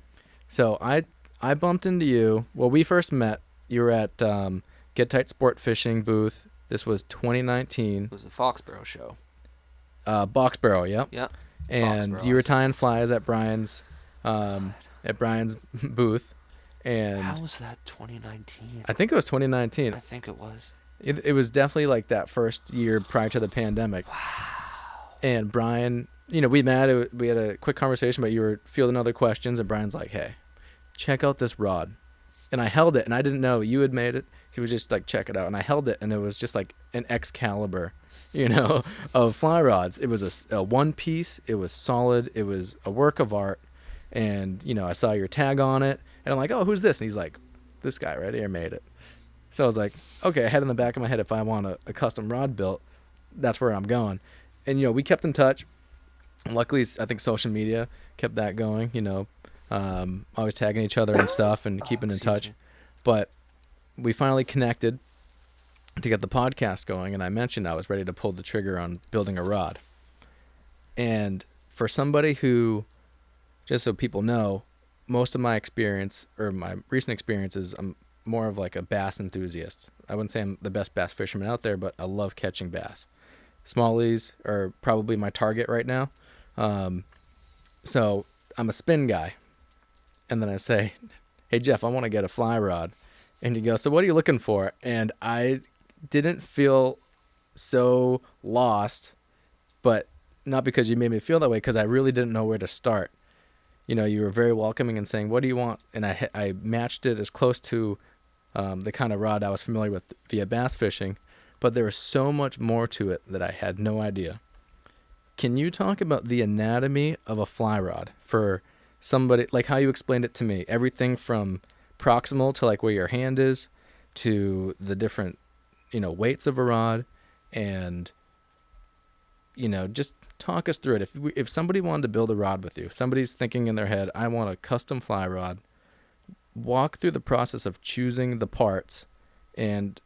So I bumped into you. Well, we first met. You were at Get Tight Sport Fishing booth. This was 2019. It was the Foxborough show. Boxborough, yep. Yep. And Boxborough, you were tying flies at Brian's booth. And how was that 2019? I think it was 2019. I think it was. It was definitely like that first year prior to the pandemic. Wow. And Brian, we met. We had a quick conversation, but you were fielding other questions. And Brian's like, hey, check out this rod. And I held it, and I didn't know you had made it. He was just like, check it out. And I held it, and it was just like an Excalibur, of fly rods. It was a one piece. It was solid. It was a work of art. And, I saw your tag on it. And I'm like, oh, who's this? And he's like, this guy right here made it. So I was like, okay, I had in the back of my head, if I want a custom rod built, that's where I'm going. And, we kept in touch. And luckily, I think social media kept that going, always tagging each other and stuff and keeping in touch. But we finally connected to get the podcast going, and I mentioned I was ready to pull the trigger on building a rod. And for somebody who, just so people know, most of my experience, or my recent experiences, I'm more of like a bass enthusiast. I wouldn't say I'm the best bass fisherman out there, but I love catching bass. Smallies are probably my target right now. So I'm a spin guy. And then I say, hey, Geoff, I want to get a fly rod. And he goes, so what are you looking for? And I didn't feel so lost, but not because you made me feel that way, because I really didn't know where to start. You were very welcoming and saying, what do you want? And I matched it as close to the kind of rod I was familiar with via bass fishing, but there was so much more to it that I had no idea. Can you talk about the anatomy of a fly rod for somebody, like how you explained it to me? Everything from proximal to like where your hand is, to the different, weights of a rod, and, just talk us through it. If somebody wanted to build a rod with you, somebody's thinking in their head, I want a custom fly rod, walk through the process of choosing the parts and,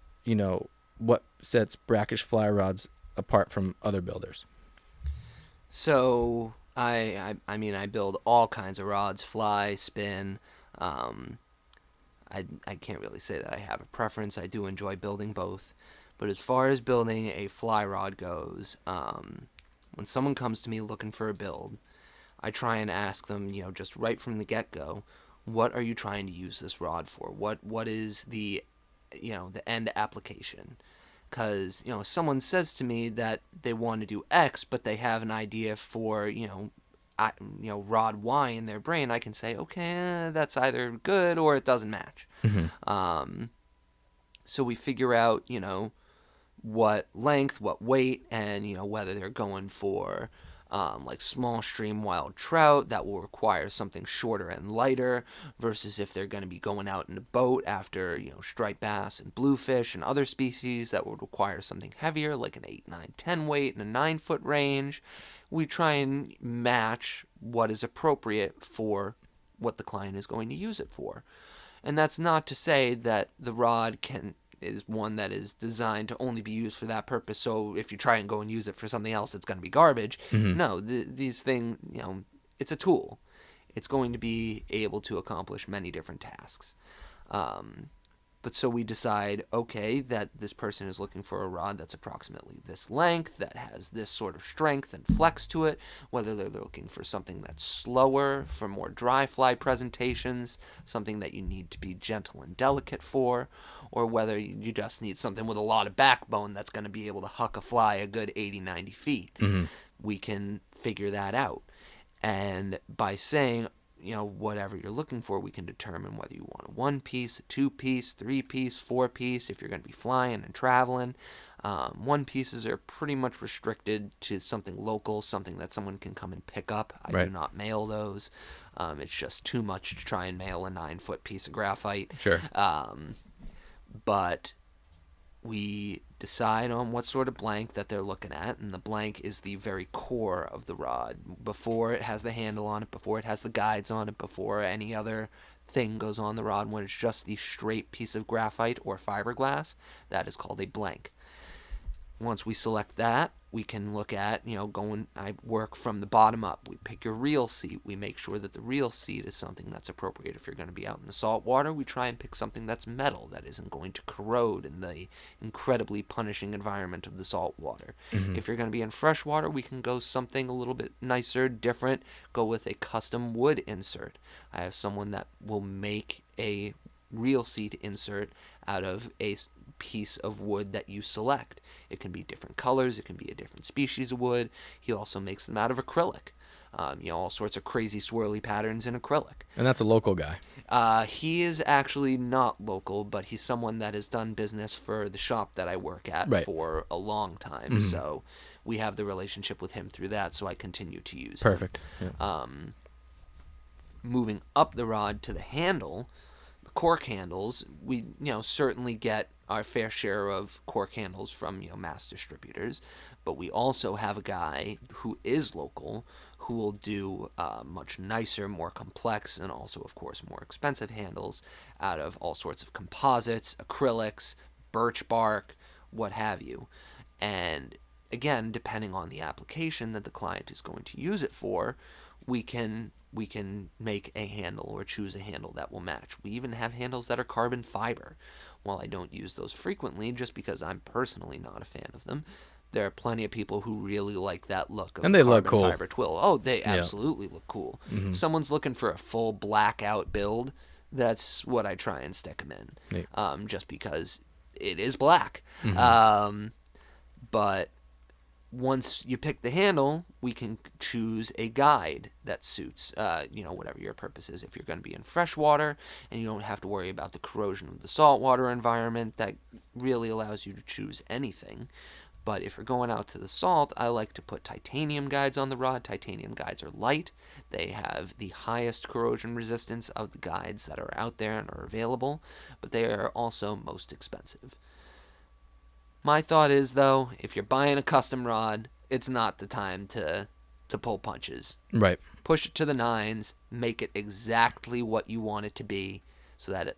what sets Brackish fly rods apart from other builders. So I build all kinds of rods, fly, spin. I can't really say that I have a preference. I do enjoy building both. But as far as building a fly rod goes, when someone comes to me looking for a build, I try and ask them, just right from the get-go, what are you trying to use this rod for? What is the end application? Because, someone says to me that they want to do X, but they have an idea for, rod Y in their brain, I can say, okay, that's either good or it doesn't match. Mm-hmm. So we figure out, what length, what weight, and, whether they're going for like small stream wild trout that will require something shorter and lighter, versus if they're going to be going out in a boat after, striped bass and bluefish and other species that would require something heavier, like an 8, 9, 10 weight in a 9-foot range. We try and match what is appropriate for what the client is going to use it for. And that's not to say that the rod is one that is designed to only be used for that purpose, so if you try and go and use it for something else, it's going to be garbage. Mm-hmm. No, these things, it's a tool. It's going to be able to accomplish many different tasks. But so we decide, okay, that this person is looking for a rod that's approximately this length, that has this sort of strength and flex to it, whether they're looking for something that's slower, for more dry fly presentations, something that you need to be gentle and delicate for, or whether you just need something with a lot of backbone that's going to be able to huck a fly a good 80, 90 feet. Mm-hmm. We can figure that out. And by saying, whatever you're looking for, we can determine whether you want a 1-piece, a 2-piece, 3-piece, 4-piece, if you're going to be flying and traveling. 1-pieces are pretty much restricted to something local, something that someone can come and pick up. I Right. do not mail those. It's just too much to try and mail a 9-foot piece of graphite. Sure. But we decide on what sort of blank that they're looking at, and the blank is the very core of the rod. Before it has the handle on it, before it has the guides on it, before any other thing goes on the rod, when it's just the straight piece of graphite or fiberglass, that is called a blank. Once we select that, we can look at, I work from the bottom up. We pick your reel seat. We make sure that the reel seat is something that's appropriate. If you're going to be out in the salt water, we try and pick something that's metal, that isn't going to corrode in the incredibly punishing environment of the salt water. Mm-hmm. If you're going to be in fresh water, we can go something a little bit nicer, different, go with a custom wood insert. I have someone that will make a reel seat insert out of a piece of wood that you select. It can be different colors, it can be a different species of wood. He also makes them out of acrylic. All sorts of crazy swirly patterns in acrylic. And that's a local guy. He is actually not local, but he's someone that has done business for the shop that I work at Right. for a long time. Mm-hmm. So we have the relationship with him through that, so I continue to use Perfect. him. Yeah. Moving up the rod to the handle, the cork handles, we certainly get our fair share of cork handles from mass distributors, but we also have a guy who is local who will do much nicer, more complex, and also of course more expensive handles out of all sorts of composites, acrylics, birch bark, what have you. And again, depending on the application that the client is going to use it for, we can make a handle or choose a handle that will match. We even have handles that are carbon fiber. While I don't use those frequently, just because I'm personally not a fan of them, there are plenty of people who really like that look of And they carbon look cool. fiber twill. Oh, they absolutely look cool. Mm-hmm. If someone's looking for a full blackout build, that's what I try and stick them in. Yeah. Just because it is black. Mm-hmm. But once you pick the handle, we can choose a guide that suits, whatever your purpose is. If you're going to be in fresh water and you don't have to worry about the corrosion of the saltwater environment, that really allows you to choose anything. But if you're going out to the salt, I like to put titanium guides on the rod. Titanium guides are light. They have the highest corrosion resistance of the guides that are out there and are available, but they are also most expensive. My thought is, though, if you're buying a custom rod, it's not the time to pull punches. Right. Push it to the nines, make it exactly what you want it to be, so that it,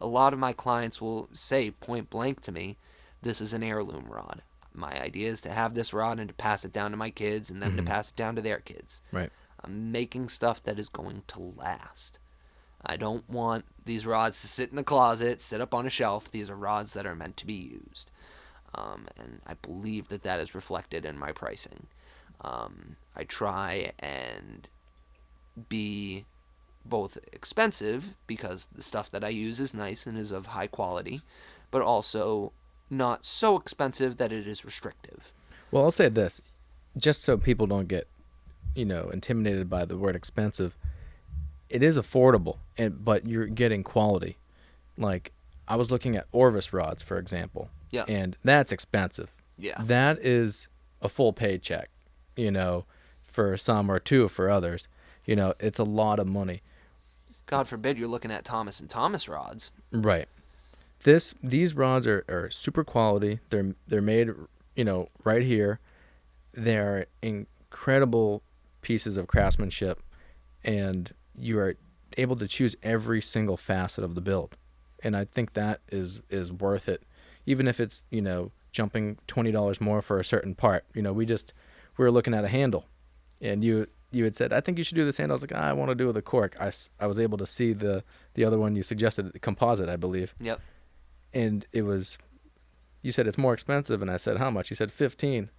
a lot of my clients will say point blank to me, this is an heirloom rod. My idea is to have this rod and to pass it down to my kids and them to pass it down to their kids. Right. I'm making stuff that is going to last. I don't want these rods to sit in a closet, sit up on a shelf. These are rods that are meant to be used. And I believe that is reflected in my pricing. I try and be both expensive, because the stuff that I use is nice and is of high quality, but also not so expensive that it is restrictive. Well, I'll say this, just so people don't get, intimidated by the word expensive. It is affordable, but you're getting quality. Like, I was looking at Orvis rods, for example. Yeah. And that's expensive. Yeah. That is a full paycheck, for some, or two for others. It's a lot of money. God forbid you're looking at Thomas & Thomas rods. Right. These rods are super quality. They're made, right here. They're incredible pieces of craftsmanship, and you are able to choose every single facet of the build. And I think that is worth it, even if it's jumping $20 more for a certain part. We were looking at a handle, and you had said, I think you should do this handle. I was like, I want to do with a cork. I was able to see the other one you suggested, composite, I believe. Yep. And it was, you said it's more expensive, and I said, how much? You said 15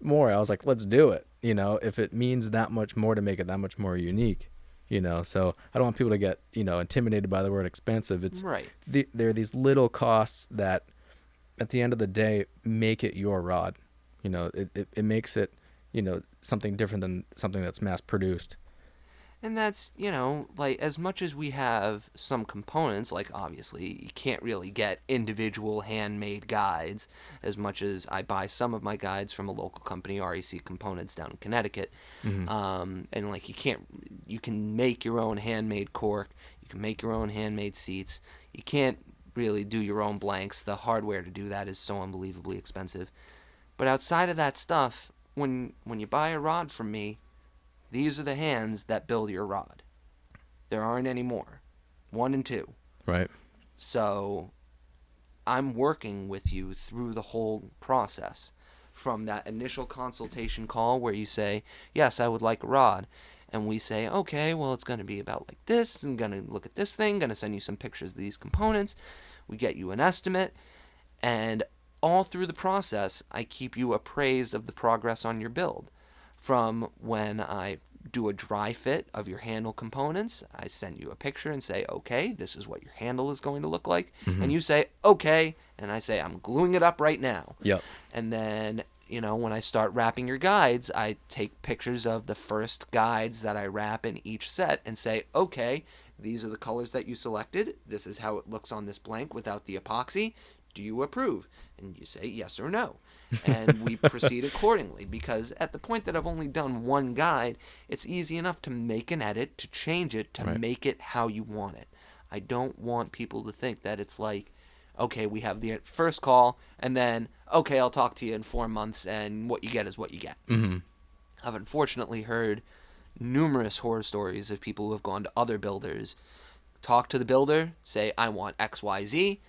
more. I was like, let's do it. If it means that much more to make it that much more unique, so I don't want people to get, intimidated by the word expensive. It's right. There are these little costs that at the end of the day make it your rod. It makes it, something different than something that's mass produced. And that's, like, as much as we have some components, like, obviously, you can't really get individual handmade guides, as much as I buy some of my guides from a local company, REC Components, down in Connecticut. Mm-hmm. And, like, you can make your own handmade cork, you can make your own handmade seats. You can't really do your own blanks. The hardware to do that is so unbelievably expensive. But outside of that stuff, when you buy a rod from me, these are the hands that build your rod. There aren't any more. 1 and 2. Right. So I'm working with you through the whole process. From that initial consultation call where you say, yes, I would like a rod. And we say, okay, well, it's going to be about like this. I'm going to look at this thing. Going to send you some pictures of these components. We get you an estimate. And all through the process, I keep you appraised of the progress on your build. From when I do a dry fit of your handle components, I send you a picture and say, okay, this is what your handle is going to look like. Mm-hmm. And you say, okay. And I say, I'm gluing it up right now. Yep. And then, when I start wrapping your guides, I take pictures of the first guides that I wrap in each set and say, okay, these are the colors that you selected. This is how it looks on this blank without the epoxy. Do you approve? And you say yes or no. And we proceed accordingly, because at the point that I've only done one guide, it's easy enough to make an edit, to change it, to make it how you want it. I don't want people to think that it's like, okay, we have the first call, and then, okay, I'll talk to you in 4 months, and what you get is what you get. Mm-hmm. I've unfortunately heard numerous horror stories of people who have gone to other builders, talk to the builder, say, I want XYZ.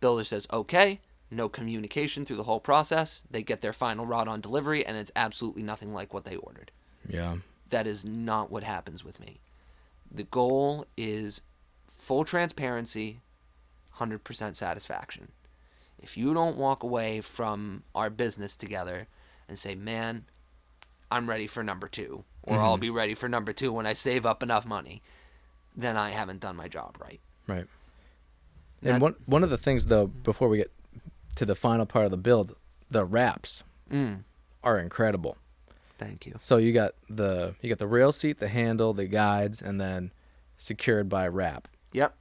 Builder says, okay. No communication through the whole process. They get their final rod on delivery, and it's absolutely nothing like what they ordered. Yeah. That is not what happens with me. The goal is full transparency, 100% satisfaction. If you don't walk away from our business together and say, man, I'm ready for number 2, or I'll be ready for number 2 when I save up enough money, then I haven't done my job right. Right. And one of the things, though, before we get to the final part of the build, the wraps are incredible. Thank you. So you got the rail seat, the handle, the guides, and then secured by wrap. Yep.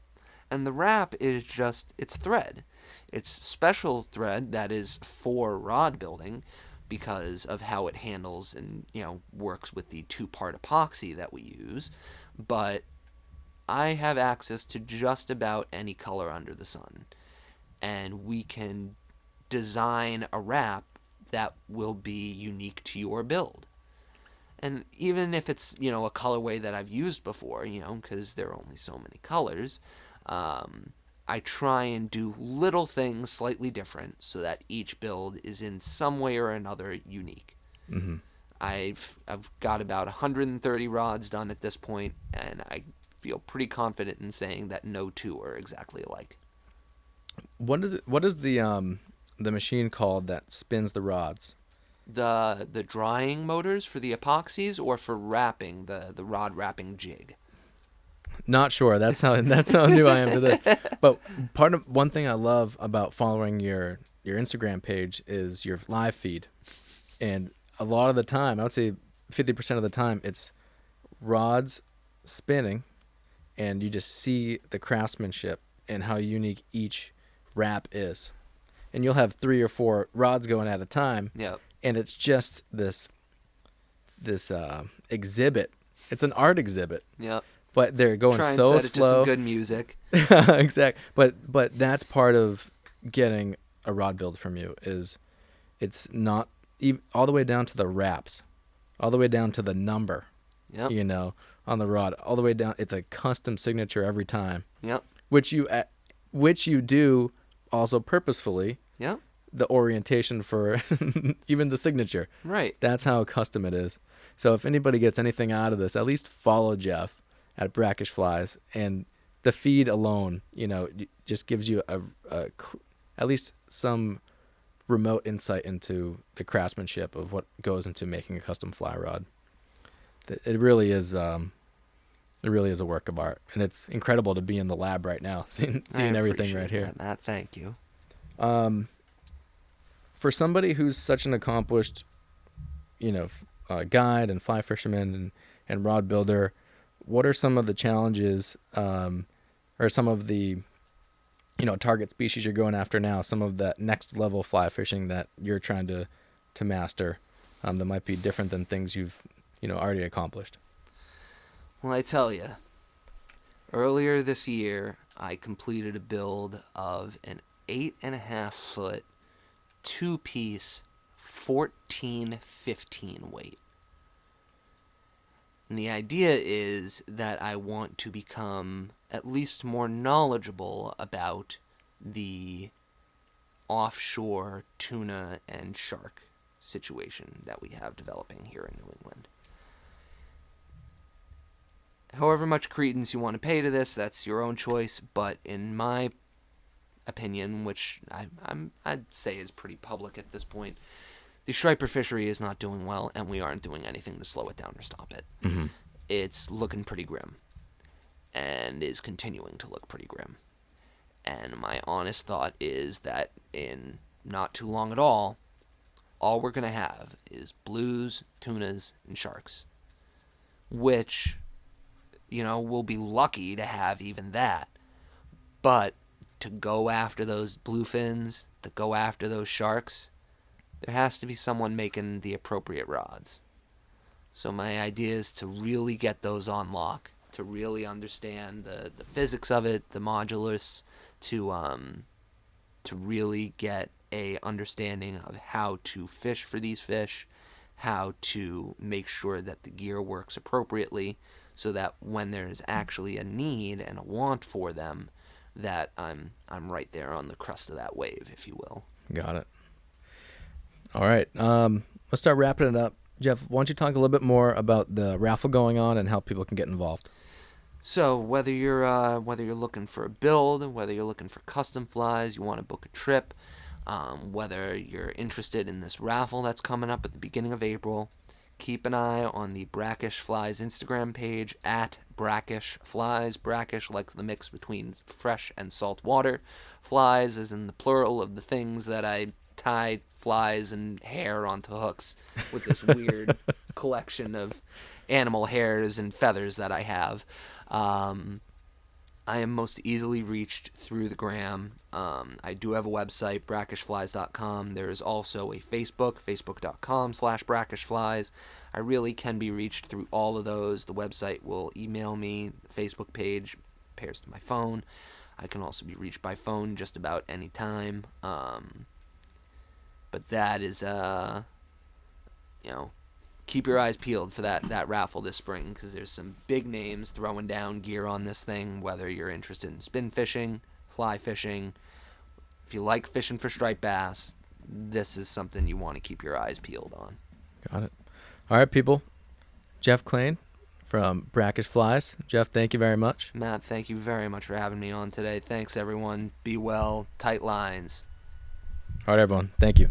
And the wrap is just, it's thread. It's special thread that is for rod building because of how it handles and, works with the 2-part epoxy that we use. But I have access to just about any color under the sun. And we can design a wrap that will be unique to your build. And even if it's, a colorway that I've used before, because there are only so many colors, I try and do little things slightly different so that each build is in some way or another unique. Mm-hmm. I've got about 130 rods done at this point, and I feel pretty confident in saying that no 2 are exactly alike. What is the machine called that spins the rods? The drying motors for the epoxies, or for wrapping, the rod wrapping jig? Not sure. That's how new I am to this. But one thing I love about following your Instagram page is your live feed. And a lot of the time, I would say 50% of the time, it's rods spinning, and you just see the craftsmanship and how unique each wrap is. And you'll have 3 or 4 rods going at a time. Yep. And it's just this exhibit. It's an art exhibit. Yep. But they're going Try and so set it to slow. some good music. Exactly. But that's part of getting a rod build from you, is it's not even all the way down to the wraps, all the way down to the number. Yep. On the rod, all the way down. It's a custom signature every time. Yep. Which you do also purposefully. Yep. the orientation for even the signature. Right. That's how custom it is. So if anybody gets anything out of this, at least follow Geoff at Brackish Flies, and the feed alone, just gives you at least some remote insight into the craftsmanship of what goes into making a custom fly rod. It really is. It really is a work of art, and it's incredible to be in the lab right now, seeing everything right here. That, Matt. Thank you. For somebody who's such an accomplished, guide and fly fisherman and rod builder, what are some of the challenges, or some of the, target species you're going after now? Some of that next level fly fishing that you're trying to master, that might be different than things you've, already accomplished. Well, I tell you, earlier this year, I completed a build of an 8.5 foot, 2-piece, 14-15 weight. And the idea is that I want to become at least more knowledgeable about the offshore tuna and shark situation that we have developing here in New England. However much credence you want to pay to this, that's your own choice. But in my opinion, which I'd say is pretty public at this point, the striper fishery is not doing well, and we aren't doing anything to slow it down or stop it. Mm-hmm. It's looking pretty grim, and is continuing to look pretty grim. And my honest thought is that in not too long at all we're going to have is blues, tunas, and sharks, which, we'll be lucky to have even that. But to go after those bluefins, to go after those sharks, there has to be someone making the appropriate rods. So my idea is to really get those on lock, to really understand the physics of it, the modulus, to really get a understanding of how to fish for these fish, how to make sure that the gear works appropriately, so that when there's actually a need and a want for them, that I'm right there on the crest of that wave, if you will. Got it. All right. Let's start wrapping it up. Geoff, why don't you talk a little bit more about the raffle going on and how people can get involved? So whether you're looking for a build, whether you're looking for custom flies, you want to book a trip, whether you're interested in this raffle that's coming up at the beginning of April, keep an eye on the Brackish Flies Instagram page at Brackish Flies. Brackish, like the mix between fresh and salt water. Flies is in the plural of the things that I tie flies and hair onto hooks with this weird collection of animal hairs and feathers that I have. I am most easily reached through the gram. I do have a website, brackishflies.com. There is also a Facebook, facebook.com/brackishflies. I really can be reached through all of those. The website will email me. The Facebook page pairs to my phone. I can also be reached by phone just about any time. But that is, keep your eyes peeled for that raffle this spring, because there's some big names throwing down gear on this thing, whether you're interested in spin fishing, fly fishing. If you like fishing for striped bass, this is something you want to keep your eyes peeled on. Got it. All right, people. Geoff Klane from Brackish Flies. Geoff, thank you very much. Matt, thank you very much for having me on today. Thanks, everyone. Be well. Tight lines. All right, everyone. Thank you.